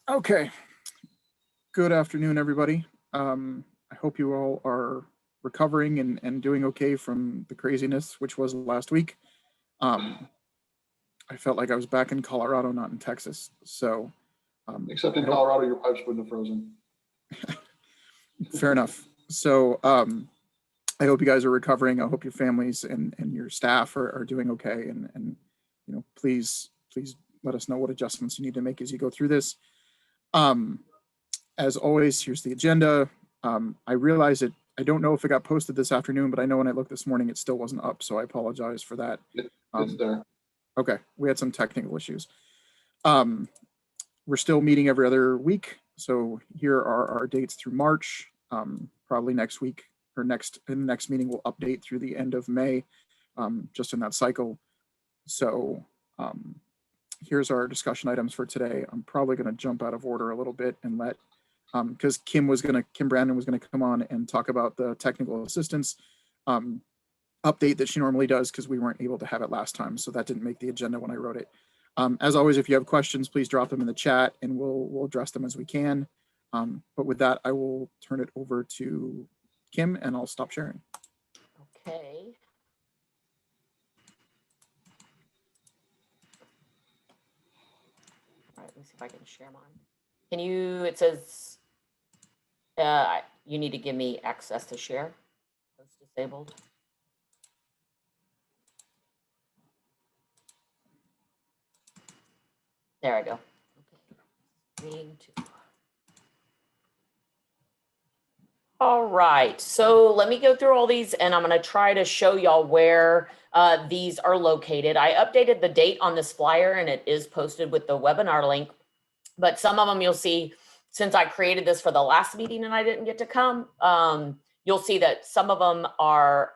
Okay. Good afternoon, everybody. I hope you all are recovering and doing okay from the craziness which was last week. I felt like I was back in Colorado, not in Texas. So, Except in Colorado, your pipes wouldn't have frozen. Fair enough. So, I hope you guys are recovering. I hope your families and your staff are doing okay. And please let us know what adjustments you need to make as you go through this. As always, here's the agenda. I realize it. I don't know if it got posted this afternoon, but I know when I looked this morning, it still wasn't up. So I apologize for that. It's there. Okay, we had some technical issues. We're still meeting every other week. So here are our dates through March. Probably next week or in the next meeting, we'll update through the end of May, just in that cycle. So here's our discussion items for today. I'm probably going to jump out of order a little bit and let, because Kim Brandon was going to come on and talk about the technical assistance update that she normally does, because we weren't able to have it last time. So that didn't make the agenda when I wrote it. As always, if you have questions, please drop them in the chat and we'll address them as we can. But with that, I will turn it over to Kim and I'll stop sharing. Okay. All right, let me see if I can share mine. Can you, it says, you need to give me access to share. It's disabled. There I go. Okay. All right, so let me go through all these and I'm going to try to show y'all where these are located. I updated the date on this flyer and it is posted with the webinar link, but some of them you'll see, since I created this for the last meeting and I didn't get to come, you'll see that some of them are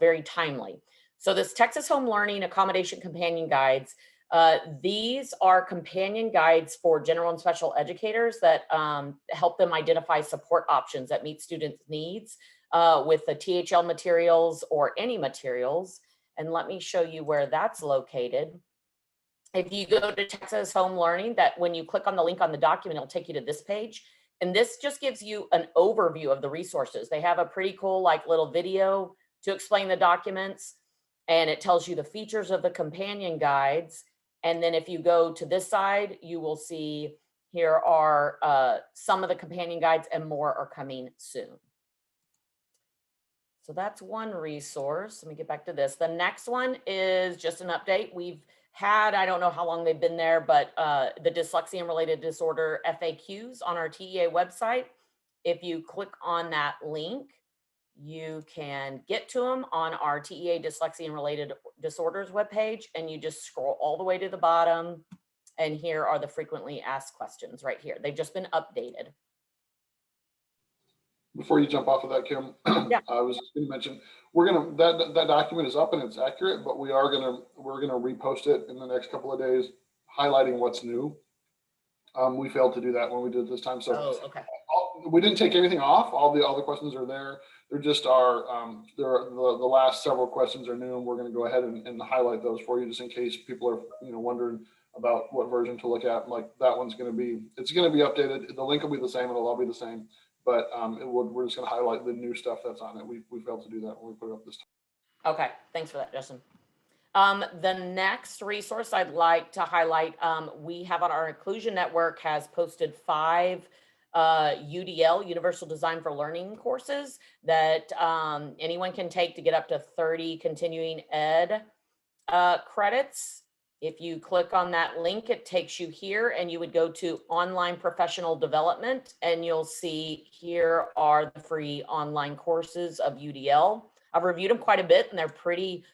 very timely. So this Texas Home Learning Accommodation Companion Guides, these are companion guides for general and special educators that help them identify support options that meet students' needs with the THL materials or any materials. And let me show you where that's located. If you go to Texas Home Learning, that when you click on the link on the document, it'll take you to this page. And this just gives you an overview of the resources. They have a pretty cool like little video to explain the documents, and it tells you the features of the companion guides. And then if you go to this side, you will see here are some of the companion guides and more are coming soon. So that's one resource. Let me get back to this. The next one is just an update. We've had, I don't know how long they've been there, but the dyslexia and related disorder FAQs on our TEA website. If you click on that link, you can get to them on our TEA dyslexia and related disorders webpage, and you just scroll all the way to the bottom. And here are the frequently asked questions right here. They've just been updated. Before you jump off of that, Kim, yeah. I was just going to mention that document is up and it's accurate, but we're gonna repost it in the next couple of days, highlighting what's new. We failed to do that when we did it this time, so okay. We didn't take anything off. All the questions are there. They're just the last several questions are new, and we're going to go ahead and highlight those for you, just in case people are wondering about what version to look at. Like that one's going to be updated. The link will be the same. It'll all be the same. But we're just going to highlight the new stuff that's on it. We failed to do that when we put it up this time. Okay, thanks for that, Justin. The next resource I'd like to highlight, we have on our Inclusion Network has posted 5 UDL, Universal Design for Learning courses that anyone can take to get up to 30 continuing ed credits. If you click on that link, it takes you here and you would go to online professional development and you'll see here are the free online courses of UDL. I've reviewed them quite a bit and they're pretty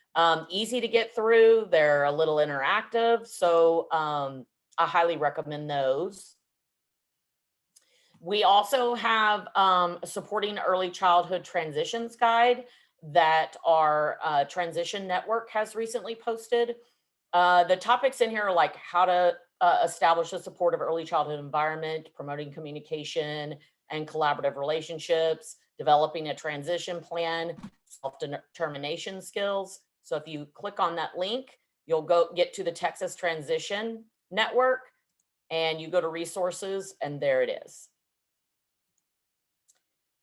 easy to get through. They're a little interactive. So I highly recommend those. We also have a supporting early childhood transitions guide that our transition network has recently posted. The topics in here are like how to establish a supportive early childhood environment, promoting communication and collaborative relationships, developing a transition plan, self-determination skills. So if you click on that link, you'll go get to the Texas Transition Network, and you go to resources, and there it is.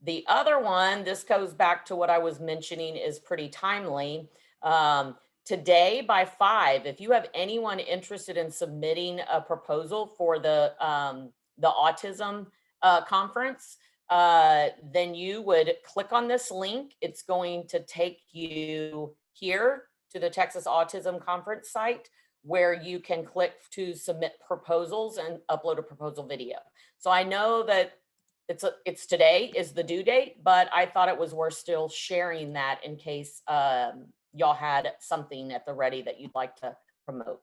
The other one, this goes back to what I was mentioning, is pretty timely. Today by 5, if you have anyone interested in submitting a proposal for the autism conference, then you would click on this link. It's going to take you here to the Texas Autism Conference site, where you can click to submit proposals and upload a proposal video. So I know that it's today is the due date, but I thought it was worth still sharing that in case y'all had something at the ready that you'd like to promote.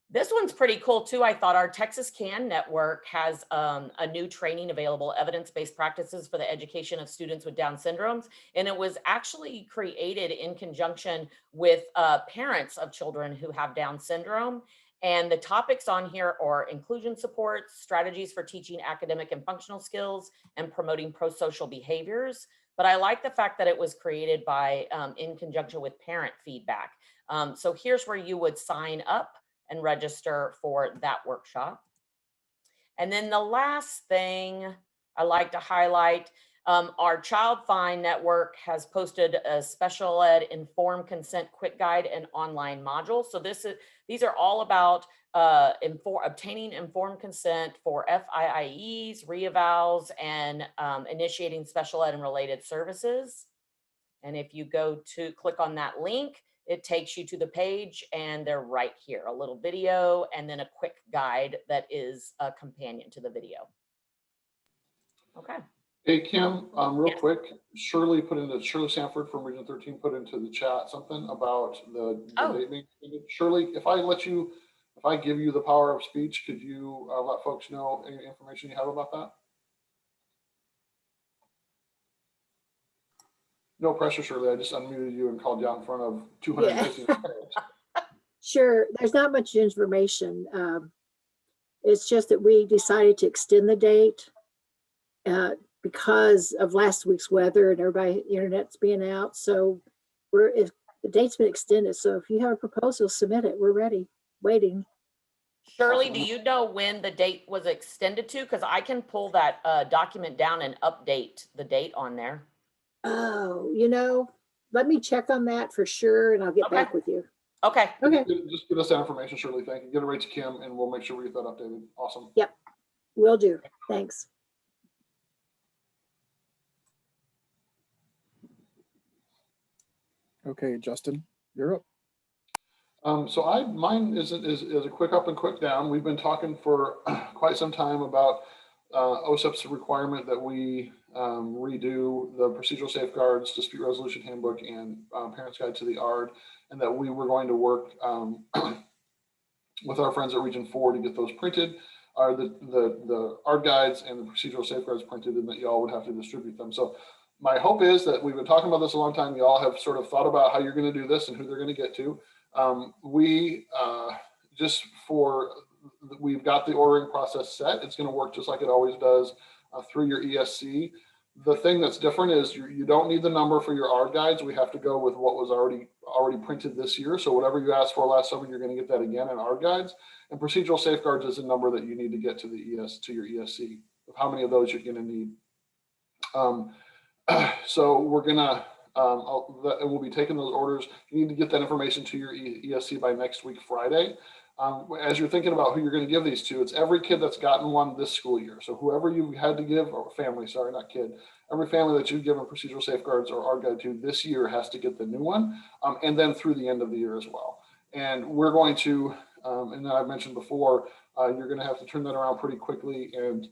This one's pretty cool too. I thought our Texas CAN network has a new training available, evidence-based practices for the education of students with Down syndromes. And it was actually created in conjunction with parents of children who have Down syndrome. And the topics on here are inclusion supports, strategies for teaching academic and functional skills, and promoting pro-social behaviors. But I like the fact that it was created by in conjunction with parent feedback. So here's where you would sign up and register for that workshop. And then the last thing I like to highlight, our Child Find Network has posted a special ed informed consent quick guide and online module. So these are all about obtaining informed consent for FIIEs, reevals, and initiating special ed and related services. And if you go to click on that link, it takes you to the page, and they're right here, a little video and then a quick guide that is a companion to the video. Okay. Hey, Kim, real Yes. quick, Shirley Sanford from Region 13 put into the chat something about the date being extended. Shirley, if I give you the power of speech, could you let folks know any information you have about that? No pressure, Shirley. I just unmuted you and called you out in front of 250. Yeah. Sure. There's not much information. It's just that we decided to extend the date because of last week's weather and everybody, the internet's being out. So if the date's been extended. So if you have a proposal, submit it. We're ready, waiting. Shirley, do you know when the date was extended to? Because I can pull that document down and update the date on there. Oh, let me check on that for sure, and I'll get back with you. Okay. Okay. Just give us that information, Shirley. Thank you. Get it right to Kim, and we'll make sure we get that updated. Awesome. Yep, will do. Thanks. Okay, Justin, you're up. So mine is a quick up and quick down. We've been talking for quite some time about OSEP's requirement that we redo the Procedural Safeguards, Dispute Resolution Handbook, and Parents Guide to the ARD, and that we were going to work with our friends at Region 4 to get those printed, the ARD guides and the Procedural Safeguards printed, and that y'all would have to distribute them. So my hope is that we've been talking about this a long time. Y'all have sort of thought about how you're going to do this and who they're going to get to. We've got the ordering process set. It's going to work just like it always does through your ESC. The thing that's different is you don't need the number for your ARD guides. We have to go with what was already printed this year. So whatever you asked for last summer, you're going to get that again in ARD guides. And Procedural Safeguards is a number that you need to get to your ESC of how many of those you're going to need. So we're gonna we'll be taking those orders. You need to get that information to your ESC by next week, Friday. As you're thinking about who you're going to give these to, it's every kid that's gotten one this school year. So whoever you had to give, or family, sorry, not kid, every family that you've given Procedural Safeguards or ARD guide to this year has to get the new one, and then through the end of the year as well. And we're going to, and I've mentioned before, you're going to have to turn that around pretty quickly and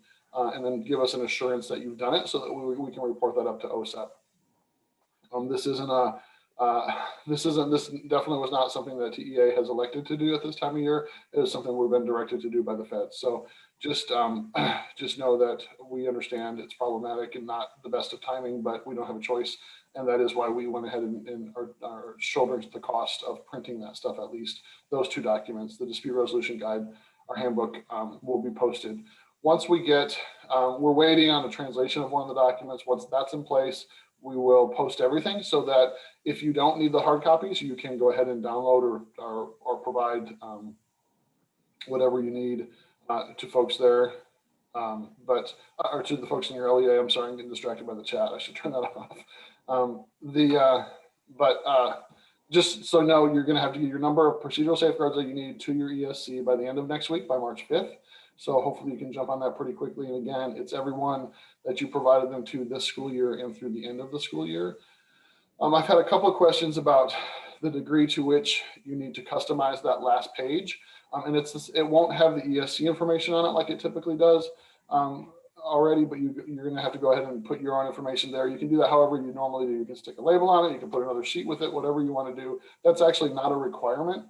then give us an assurance that you've done it so that we can report that up to OSEP. This definitely was not something that TEA has elected to do at this time of year. It is something we've been directed to do by the feds. So just know that we understand it's problematic and not the best of timing, but we don't have a choice. And that is why we went ahead and are shouldering the cost of printing that stuff, at least those two documents. The Dispute Resolution Guide, our handbook, will be posted. Once we get, we're waiting on a translation of one of the documents. Once that's in place, we will post everything so that if you don't need the hard copies, you can go ahead and download or provide whatever you need to folks there. Or to the folks in your LEA, I'm sorry, I'm getting distracted by the chat. I should turn that off. Just so know, you're going to have to get your number of procedural safeguards that you need to your ESC by the end of next week, by March 5th. So hopefully you can jump on that pretty quickly. And again, it's everyone that you provided them to this school year and through the end of the school year. I've had a couple of questions about the degree to which you need to customize that last page. And it won't have the ESC information on it like it typically does already, but you're going to have to go ahead and put your own information there. You can do that however you normally do. You can stick a label on it. You can put another sheet with it, whatever you want to do. That's actually not a requirement.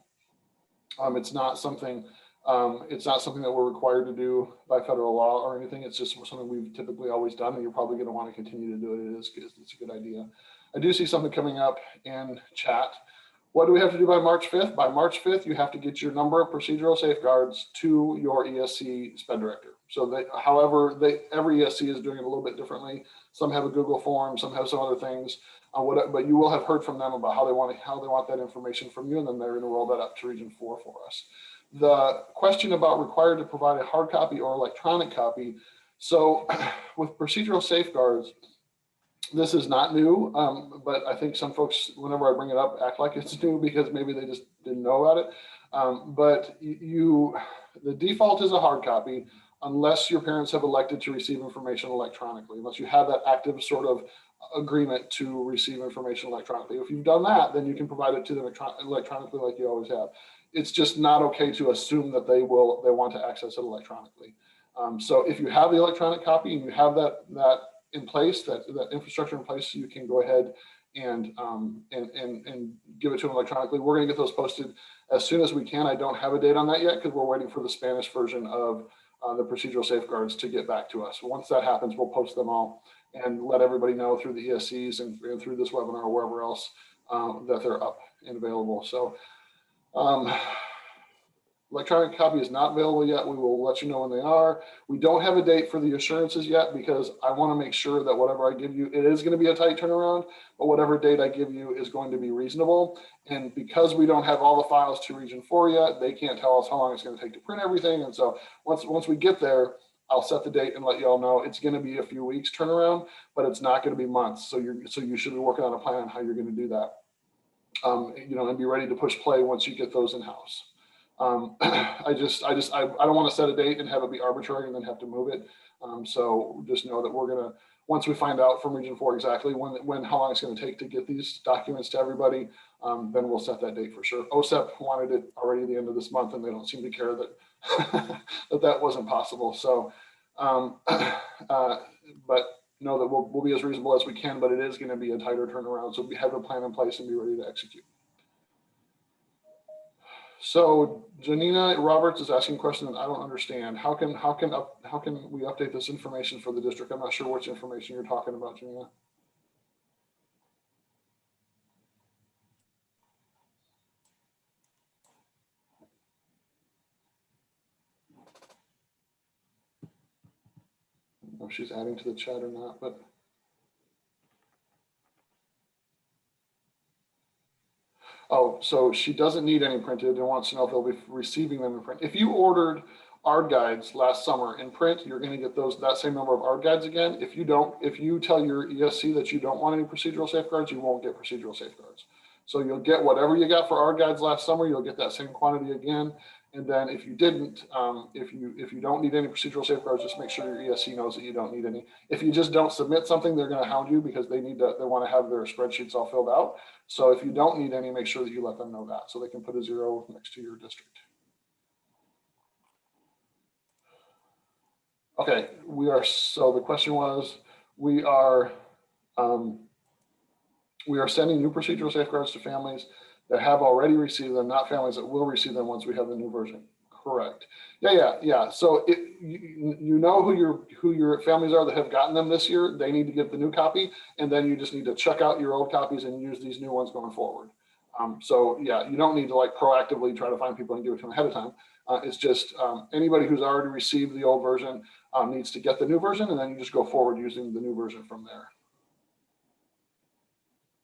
It's not something that we're required to do by federal law or anything. It's just something we've typically always done, and you're probably going to want to continue to do it. It's a good idea. I do see something coming up in chat. What do we have to do by March 5th? By March 5th, you have to get your number of procedural safeguards to your ESC SPED director. So every ESC is doing it a little bit differently. Some have a Google form, some have some other things. But you will have heard from them about how they want that information from you, and then they're going to roll that up to Region 4 for us. The question about required to provide a hard copy or electronic copy. So with procedural safeguards, this is not new, but I think some folks, whenever I bring it up, act like it's new because maybe they just didn't know about it. But the default is a hard copy unless your parents have elected to receive information electronically, unless you have that active sort of agreement to receive information electronically. If you've done that, then you can provide it to them electronically like you always have. It's just not okay to assume that they want to access it electronically. So if you have the electronic copy and you have that in place, that infrastructure in place, you can go ahead and give it to them electronically. We're going to get those posted as soon as we can. I don't have a date on that yet because we're waiting for the Spanish version of the procedural safeguards to get back to us. Once that happens, we'll post them all and let everybody know through the ESCs and through this webinar or wherever else that they're up and available. So electronic copy is not available yet. We will let you know when they are. We don't have a date for the assurances yet because I want to make sure that whatever I give you, it is going to be a tight turnaround, but whatever date I give you is going to be reasonable. And because we don't have all the files to Region 4 yet, they can't tell us how long it's going to take to print everything. And so once we get there, I'll set the date and let you all know it's going to be a few weeks turnaround, but it's not going to be months. So you should be working on a plan on how you're going to do that. And be ready to push play once you get those in house. I don't want to set a date and have it be arbitrary and then have to move it. So just know that we're going to, once we find out from Region 4 exactly how long it's going to take to get these documents to everybody, then we'll set that date for sure. OSEP wanted it already at the end of this month, and they don't seem to care that that wasn't possible. So, but know that we'll be as reasonable as we can, but it is going to be a tighter turnaround. So we have a plan in place and be ready to execute. So Janina Roberts is asking a question that I don't understand. How can we update this information for the district? I'm not sure which information you're talking about, Janina. I don't know if she's adding to the chat or not, but oh, so she doesn't need any printed and wants to know if they'll be receiving them in print. If you ordered ARD guides last summer in print, you're going to get that same number of ARD guides again. If you tell your ESC that you don't want any procedural safeguards, you won't get procedural safeguards. So you'll get whatever you got for ARD guides last summer, you'll get that same quantity again. And then if you didn't, if you don't need any procedural safeguards, just make sure your ESC knows that you don't need any. If you just don't submit something, they're going to hound you because they want to have their spreadsheets all filled out. So if you don't need any, make sure that you let them know that so they can put a 0 next to your district. Okay, so the question was, we are sending new procedural safeguards to families that have already received them, not families that will receive them once we have the new version. Correct. Yeah. So you know who your families are that have gotten them this year. They need to get the new copy, and then you just need to check out your old copies and use these new ones going forward. So yeah, you don't need to proactively try to find people and give it to them ahead of time. It's just anybody who's already received the old version needs to get the new version, and then you just go forward using the new version from there.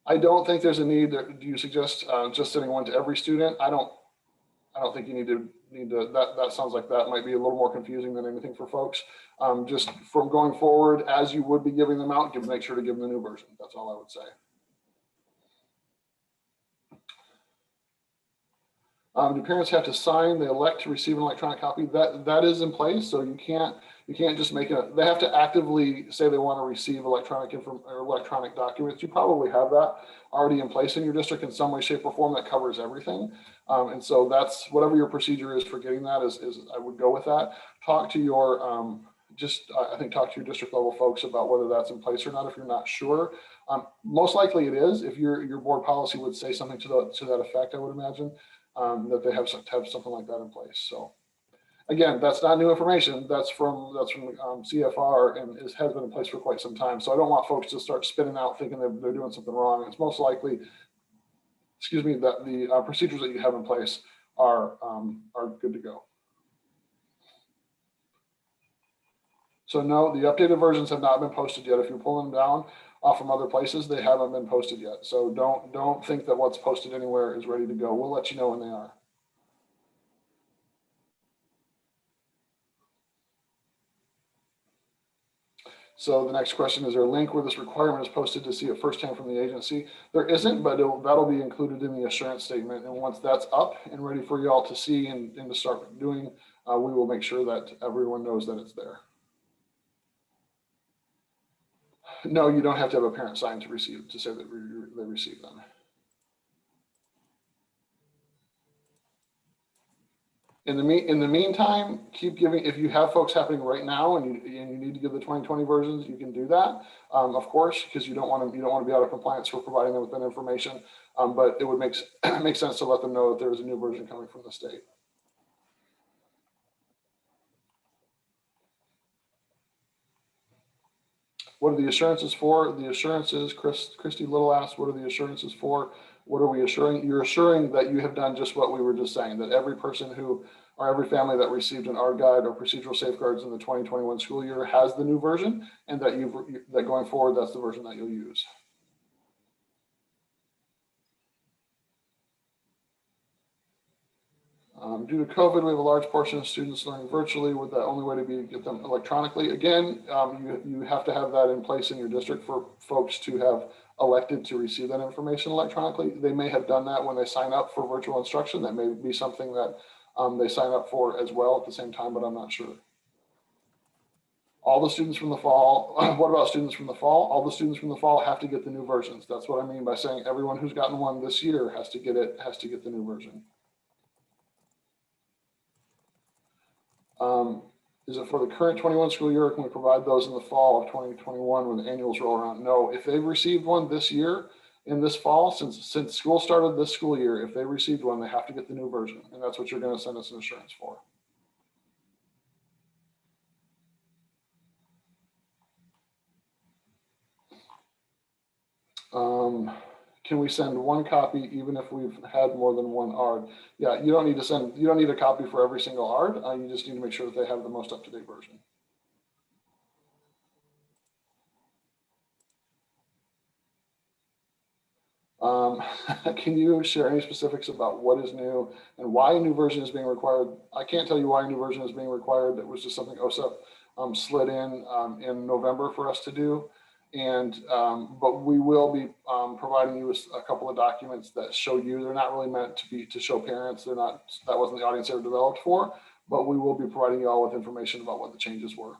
I don't think there's a need. Do you suggest just sending one to every student? I don't I don't think you need to, that sounds like that might be a little more confusing than anything for folks. Just from going forward, as you would be giving them out, make sure to give them the new version. That's all I would say. Do parents have to sign they elect to receive an electronic copy? That is in place, so you can't just make it. They have to actively say they want to receive electronic documents. You probably have that already in place in your district in some way, shape, or form that covers everything. And so that's whatever your procedure is for getting that is I would go with that. Talk to your I think talk to your district level folks about whether that's in place or not if you're not sure. Most likely it is. If your board policy would say something to that effect, I would imagine. That they have something like that in place. So again, that's not new information. That's from CFR and has been in place for quite some time. So I don't want folks to start spinning out thinking they're doing something wrong. It's most likely, that the procedures that you have in place are good to go. So no, the updated versions have not been posted yet. If you're pulling them down from other places, they haven't been posted yet. So don't think that what's posted anywhere is ready to go. We'll let you know when they are. So the next question, is there a link where this requirement is posted to see it firsthand from the agency? There isn't, but that'll be included in the assurance statement. And once that's up and ready for y'all to see and to start doing, we will make sure that everyone knows that it's there. No, you don't have to have a parent sign to say that they received them. In the meantime, keep giving. If you have folks happening right now and you need to give the 2020 versions, you can do that, of course, because you don't want to be out of compliance for providing them with that information. But it would make sense to let them know that there is a new version coming from the state. What are the assurances for? The assurances, Christy Little asked, what are the assurances for? What are we assuring? You're assuring that you have done just what we were just saying, that every person or every family that received an ARD guide or procedural safeguards in the 2021 school year has the new version, and that that going forward, that's the version that you'll use. Due to COVID, we have a large portion of students learning virtually. Would the only way to be to get them electronically? Again, you have to have that in place in your district for folks to have elected to receive that information electronically. They may have done that when they sign up for virtual instruction. That may be something that they sign up for as well at the same time, but I'm not sure. All the students from the fall, what about students from the fall? All the students from the fall have to get the new versions. That's what I mean by saying everyone who's gotten one this year has to get the new version. Is it for the current 21 school year, or can we provide those in the fall of 2021 when the annuals roll around? No, if they've received one this year, in this fall, since school started this school year, if they received one, they have to get the new version, and that's what you're going to send us an assurance for. Can we send one copy even if we've had more than one ARD? Yeah, you don't need a copy for every single ARD. You just need to make sure that they have the most up-to-date version. Can you share any specifics about what is new and why a new version is being required? I can't tell you why a new version is being required. That was just something OSEP slid in November for us to do. And but we will be providing you with a couple of documents that show you. They're not really meant to show parents. They're not. That wasn't the audience they were developed for. But we will be providing you all with information about what the changes were.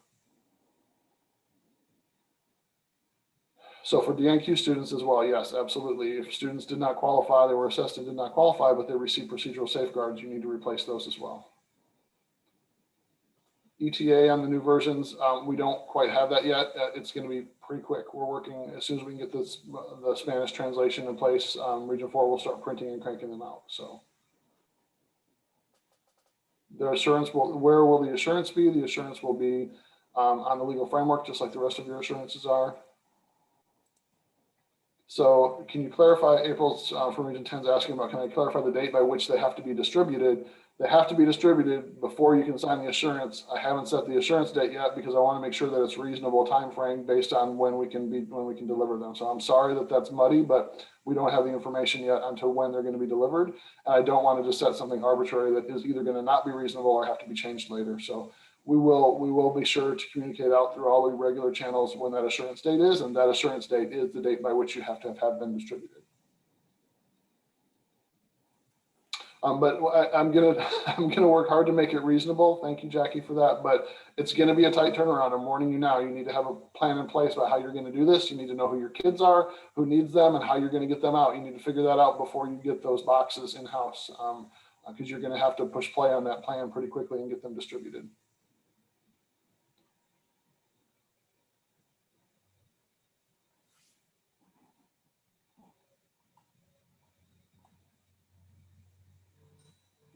So for DNQ students as well, yes, absolutely. If students did not qualify, they were assessed and did not qualify, but they received procedural safeguards, you need to replace those as well. ETA on the new versions, we don't quite have that yet. It's going to be pretty quick. We're working as soon as we can get the Spanish translation in place. Region 4 will start printing and cranking them out. So the assurance where will the assurance be? The assurance will be on the legal framework, just like the rest of your assurances are. So can you clarify, April's from Region 10 is asking about, can I clarify the date by which they have to be distributed? They have to be distributed before you can sign the assurance. I haven't set the assurance date yet because I want to make sure that it's reasonable time frame based on when we can deliver them. So I'm sorry that that's muddy, but we don't have the information yet until when they're going to be delivered. And I don't want to just set something arbitrary that is either going to not be reasonable or have to be changed later. So we will be sure to communicate out through all the regular channels when that assurance date is, and that assurance date is the date by which you have to have been distributed. But I'm gonna work hard to make it reasonable. Thank you, Jackie, for that. But it's gonna be a tight turnaround. I'm warning you now. You need to have a plan in place about how you're gonna do this. You need to know who your kids are, who needs them, and how you're gonna get them out. You need to figure that out before you get those boxes in house, because you're gonna have to push play on that plan pretty quickly and get them distributed.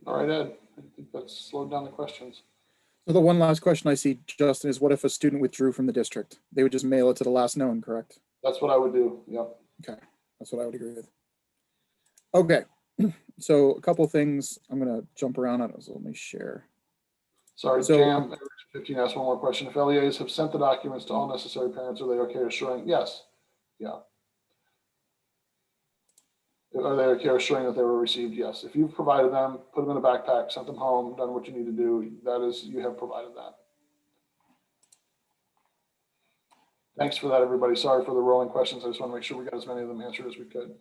All right, Ed. I think that's slowed down the questions. So the one last question I see, Justin, is what if a student withdrew from the district? They would just mail it to the last known, correct? That's what I would do. Yep. Okay, that's what I would agree with. Okay, so a couple things. I'm gonna jump around on it, so let me share. Sorry, So- Jam 15 asked one more question. If LEAs have sent the documents to all necessary parents, are they okay assuring? Yes. Yeah. Are they okay assuring that they were received? Yes. If you've provided them, put them in a backpack, sent them home, done what you need to do, that is, you have provided that. Thanks for that, everybody. Sorry for the rolling questions. I just want to make sure we got as many of them answered as we could.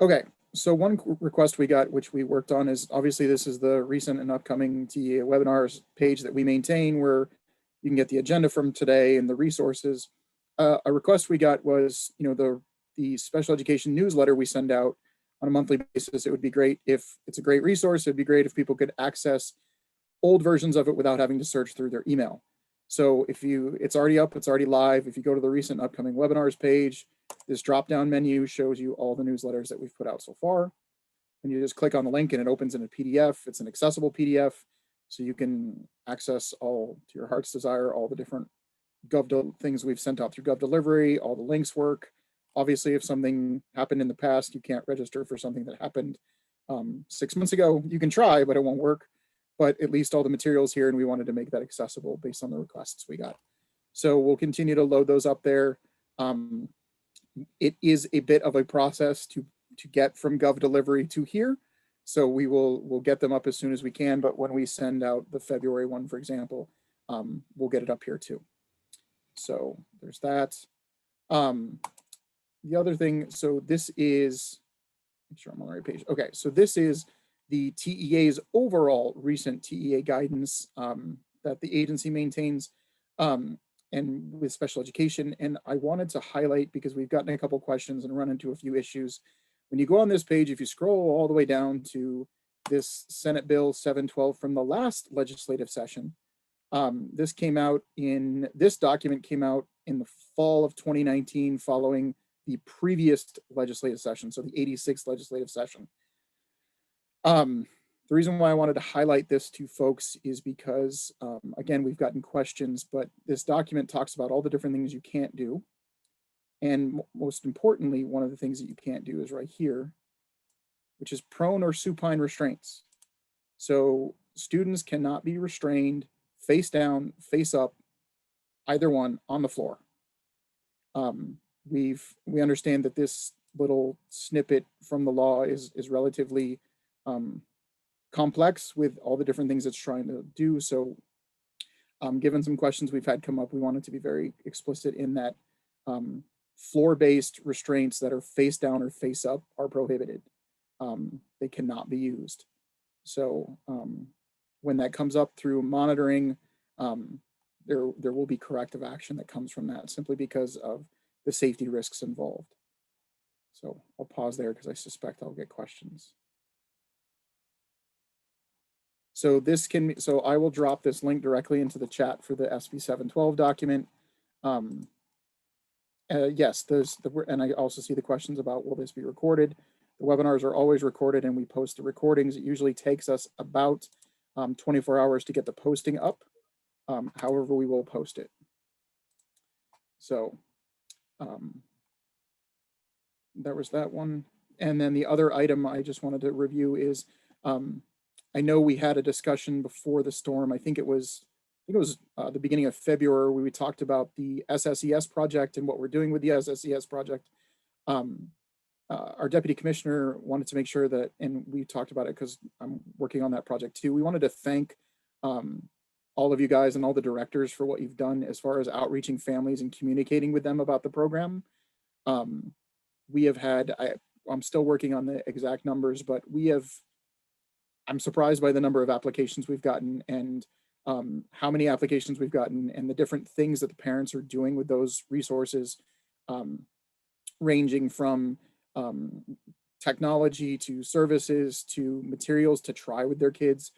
Okay, so one request we got, which we worked on, is obviously this is the recent and upcoming TEA webinars page that we maintain, where you can get the agenda from today and the resources. A request we got was, the special education newsletter we send out on a monthly basis. It would be great if it's a great resource. It'd be great if people could access old versions of it without having to search through their email. So it's already up, it's already live. If you go to the recent upcoming webinars page, this drop-down menu shows you all the newsletters that we've put out so far. And you just click on the link and it opens in a PDF. It's an accessible PDF, so you can access all to your heart's desire, all the different things we've sent out through Gov Delivery, all the links work. Obviously, if something happened in the past, you can't register for something that happened 6 months ago. You can try, but it won't work. But at least all the materials here, and we wanted to make that accessible based on the requests we got. So we'll continue to load those up there. It is a bit of a process to get from Gov Delivery to here. So we'll get them up as soon as we can, but when we send out the February one, for example, we'll get it up here too. So there's that. The other thing, so this is, make sure I'm on the right page. Okay, so this is the TEA's overall recent TEA guidance that the agency maintains, and with special education. And I wanted to highlight, because we've gotten a couple questions and run into a few issues. When you go on this page, if you scroll all the way down to this Senate Bill 712 from the last legislative session, this document came out in the fall of 2019 following the previous legislative session, so the 86th legislative session. The reason why I wanted to highlight this to folks is because, again, we've gotten questions, but this document talks about all the different things you can't do. And most importantly, one of the things that you can't do is right here, which is prone or supine restraints. So students cannot be restrained face down, face up, either one, on the floor. We understand that this little snippet from the law is relatively complex with all the different things it's trying to do. So given some questions we've had come up, we wanted to be very explicit in that floor-based restraints that are face down or face up are prohibited. They cannot be used. So when that comes up through monitoring, there will be corrective action that comes from that, simply because of the safety risks involved. So I'll pause there because I suspect I'll get questions. So I will drop this link directly into the chat for the SB 712 document. Yes, and I also see the questions about, will this be recorded? The webinars are always recorded, and we post the recordings. It usually takes us about 24 hours to get the posting up. However, we will post it. So there was that one. And then the other item I just wanted to review is I know we had a discussion before the storm. I think it was the beginning of February where we talked about the SSES project and what we're doing with the SSES project. Our deputy commissioner wanted to make sure that, and we talked about it because I'm working on that project too. We wanted to thank all of you guys and all the directors for what you've done as far as outreaching families and communicating with them about the program. We have had, I'm still working on the exact numbers, but I'm surprised by the number of applications we've gotten and how many applications we've gotten and the different things that the parents are doing with those resources, ranging from technology to services to materials to try with their kids,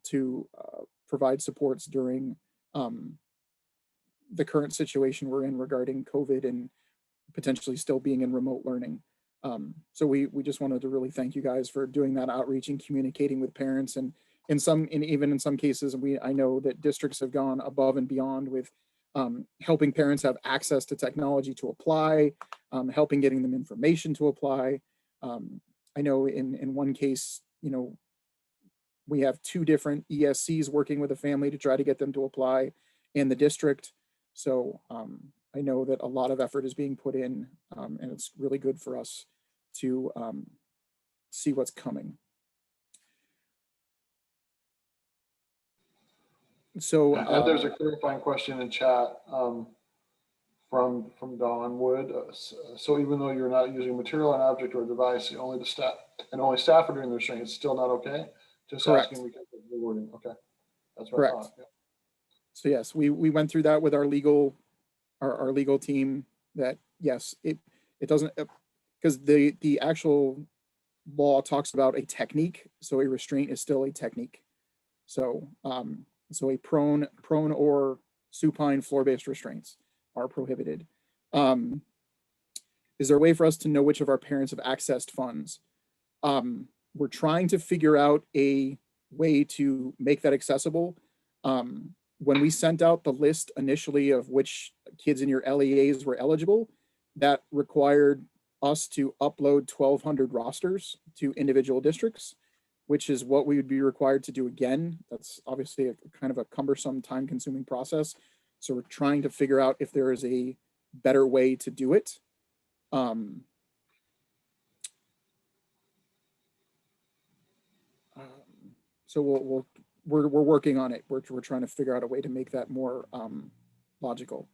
to provide supports during the current situation we're in regarding COVID and potentially still being in remote learning. So we just wanted to really thank you guys for doing that outreach and communicating with parents. And even in some cases, I know that districts have gone above and beyond with helping parents have access to technology to apply, helping getting them information to apply. I know in one case, we have 2 different ESCs working with a family to try to get them to apply in the district. So I know that a lot of effort is being put in, and it's really good for us to see what's coming. So there's a clarifying question in chat from Don Wood. So even though you're not using material, an object, or a device, only staff are doing the restraint, it's still not okay? Just correct. asking because of the wording. Okay, that's what Correct. I thought. Yeah. So yes, we went through that with our legal team, that yes, it doesn't, because the actual law talks about a technique, so a restraint is still a technique. So so a prone or supine floor-based restraints are prohibited. Is there a way for us to know which of our parents have accessed funds? We're trying to figure out a way to make that accessible. When we sent out the list initially of which kids in your LEAs were eligible, that required us to upload 1,200 rosters to individual districts, which is what we would be required to do again. That's obviously a kind of a cumbersome, time-consuming process. So we're trying to figure out if there is a better way to do it. So we're working on it. We're trying to figure out a way to make that more logical.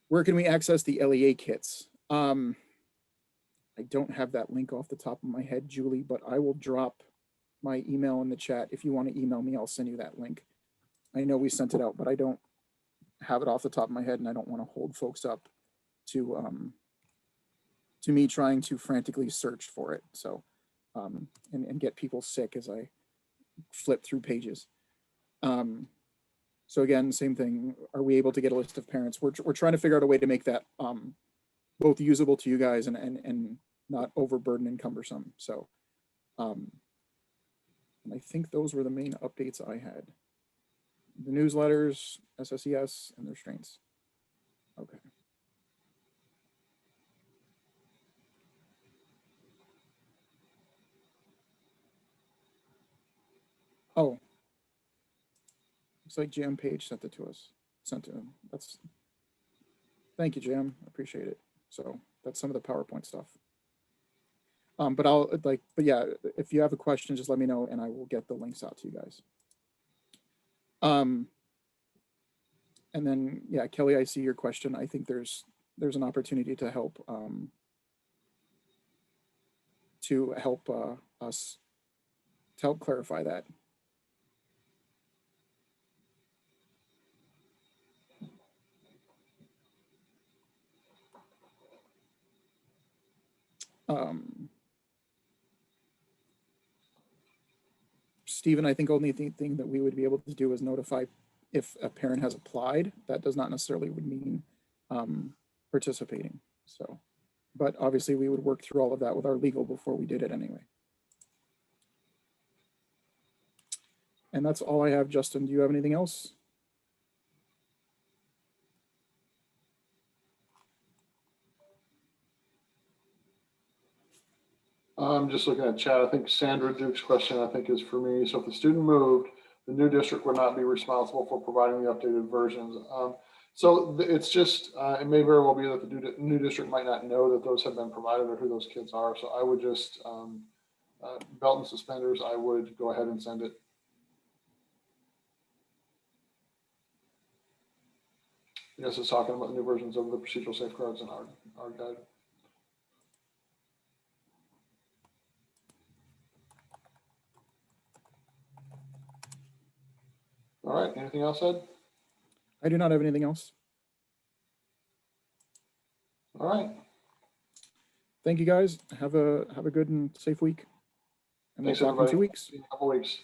Where can we access the LEA kits? I don't have that link off the top of my head, Julie, but I will drop my email in the chat. If you want to email me, I'll send you that link. I know we sent it out, but I don't have it off the top of my head, and I don't want to hold folks up to me trying to frantically search for it. So and get people sick as I flip through pages. So again, same thing. Are we able to get a list of parents? We're trying to figure out a way to make that both usable to you guys and not overburdened and cumbersome. So and I think those were the main updates I had. The newsletters, SSES, and the restraints. Okay. Oh, looks like Jam Page sent it to us. Sent to him. Thank you, Jam. I appreciate it. So that's some of the PowerPoint stuff. But yeah, if you have a question, just let me know and I will get the links out to you guys. And then, yeah, Kelly, I see your question. I think there's an opportunity to help us to help clarify that. Stephen, I think only thing that we would be able to do is notify if a parent has applied. That does not necessarily would mean participating. So, but obviously we would work through all of that with our legal before we did it anyway. And that's all I have. Justin, do you have anything else? I'm just looking at chat. I think Sandra Duke's question, I think, is for me. So if the student moved, the new district would not be responsible for providing the updated versions. It's just, it may very well be that the new district might not know that those have been provided or who those kids are. So I would just, belt and suspenders, I would go ahead and send it. Yes, it's talking about new versions of the procedural safeguards in our guide. All right, anything else, Ed? I do not have anything else. All right. Thank you guys. Have a good and safe week. And we'll Thanks, talk in everybody. 2 weeks. See you in a couple weeks.